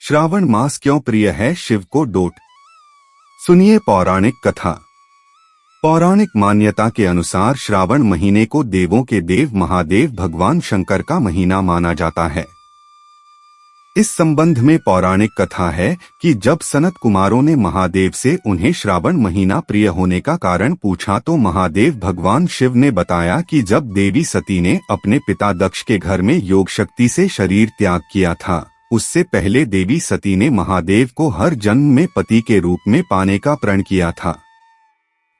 श्रावण मास क्यों प्रिय है शिव को डोट। सुनिए पौराणिक कथा। पौराणिक मान्यता के अनुसार श्रावण महीने को देवों के देव महादेव भगवान शंकर का महीना माना जाता है। इस संबंध में पौराणिक कथा है कि जब सनत कुमारों ने महादेव से उन्हें श्रावण महीना प्रिय होने का कारण पूछा तो महादेव भगवान शिव ने बताया कि जब देवी सती ने अपने पिता दक्ष के घर में योग शक्ति से शरीर त्याग किया था, उससे पहले देवी सती ने महादेव को हर जन्म में पति के रूप में पाने का प्रण किया था।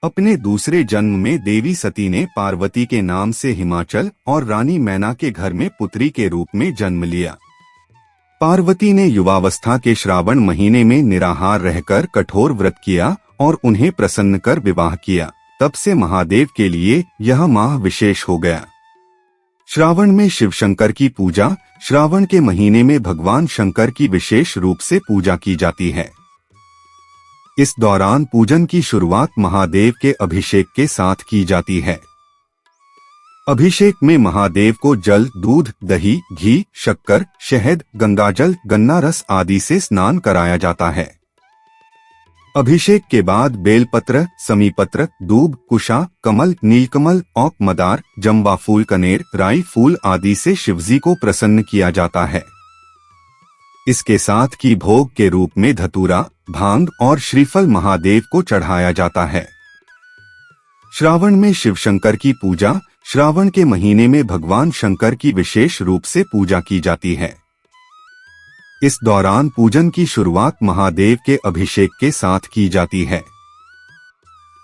अपने दूसरे जन्म में देवी सती ने पार्वती के नाम से हिमाचल और रानी मैना के घर में पुत्री के रूप में जन्म लिया। पार्वती ने युवावस्था के श्रावण महीने में निराहार रहकर कठोर व्रत किया और उन्हें प्रसन्न कर विवाह किया। तब से महादेव के लिए यह माह विशेष हो गया। श्रावण में शिव शंकर की पूजा। श्रावण के महीने में भगवान शंकर की विशेष रूप से पूजा की जाती है। इस दौरान पूजन की शुरुआत महादेव के अभिषेक के साथ की जाती है। अभिषेक में महादेव को जल, दूध, दही, घी, शक्कर, शहद, गंगाजल, गन्ना रस आदि से स्नान कराया जाता है। अभिषेक के बाद बेलपत्र, समीपत्र, दूब, कुशा, कमल, नीलकमल, औक मदार, जम्बा फूल, कनेर, राई फूल आदि से शिवजी को प्रसन्न किया जाता है। इसके साथ की भोग के रूप में धतूरा, भांग और श्रीफल महादेव को चढ़ाया जाता है। श्रावण में शिव शंकर की पूजा। श्रावण के महीने में भगवान शंकर की विशेष रूप से पूजा की जाती है। इस दौरान पूजन की शुरुआत महादेव के अभिषेक के साथ की जाती है।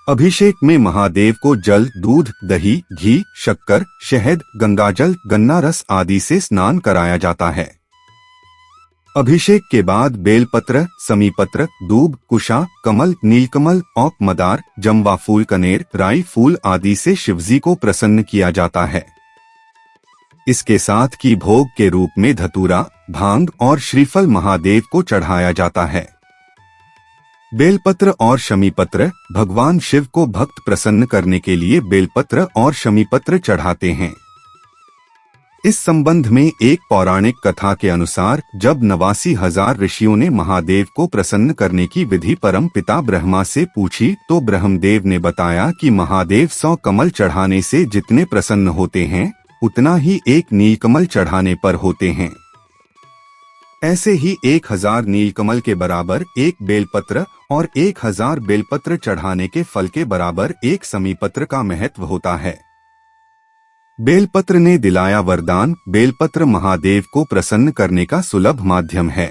अभिषेक में महादेव को जल, दूध, दही, घी, शक्कर, शहद, गंगाजल, गन्ना रस आदि से स्नान कराया जाता है। अभिषेक के बाद बेलपत्र, समीपत्र, दूब, कुशा, कमल, नीलकमल, औक मदार, जम्बा फूल, कनेर, राई फूल आदि से शिवजी को प्रसन्न किया जाता है। इसके साथ की भोग के रूप में धतूरा, भांग और श्रीफल महादेव को चढ़ाया जाता है। बेलपत्र और शमीपत्र। भगवान शिव को भक्त प्रसन्न करने के लिए बेलपत्र और शमीपत्र चढ़ाते हैं। इस संबंध में एक पौराणिक कथा के अनुसार जब 89,000 ऋषियों ने महादेव को प्रसन्न करने की विधि परम पिता ब्रह्मा से पूछी तो ब्रह्मदेव ने बताया कि महादेव 100 कमल चढ़ाने से जितने प्रसन्न होते हैं उतना ही एक नीलकमल चढ़ाने पर होते हैं। ऐसे ही 1000 नीलकमल के बराबर एक बेलपत्र और 1000 बेलपत्र चढ़ाने के फल के बराबर एक समीपत्र का महत्व होता है। बेलपत्र ने दिलाया वरदान। बेलपत्र महादेव को प्रसन्न करने का सुलभ माध्यम है।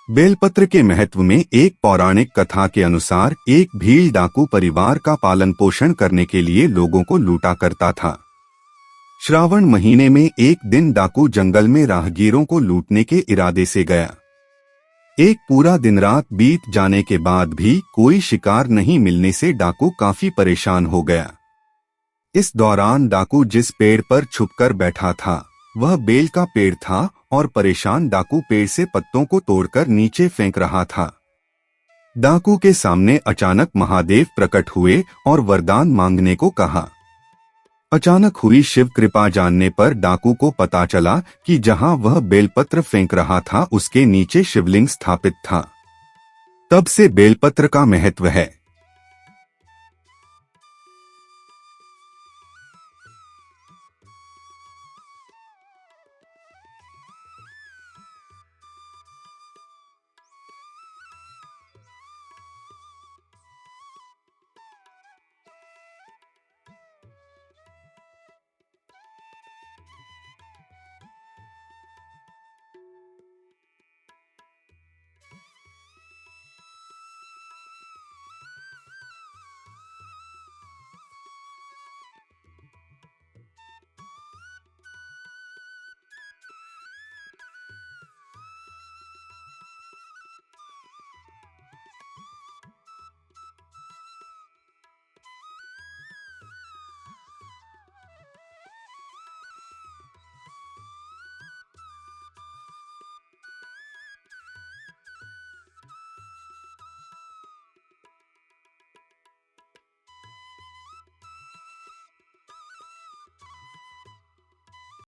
बेलपत्र के महत्व में एक पौराणिक कथा के अनुसार एक भील डाकू परिवार का पालन पोषण करने के लिए लोगों को लूटा करता था। श्रावण महीने में एक दिन डाकू जंगल में राहगीरों को लूटने के इरादे से गया। एक पूरा दिन रात बीत जाने के बाद भी कोई शिकार नहीं मिलने से डाकू काफी परेशान हो गया। इस दौरान डाकू जिस पेड़ पर छुपकर बैठा था वह बेल का पेड़ था और परेशान डाकू पेड़ से पत्तों को तोड़कर नीचे फेंक रहा था। डाकू के सामने अचानक महादेव प्रकट हुए और वरदान मांगने को कहा। अचानक हुई शिव कृपा जानने पर डाकू को पता चला कि जहां वह बेलपत्र फेंक रहा था उसके नीचे शिवलिंग स्थापित था। तब से बेलपत्र का महत्व है।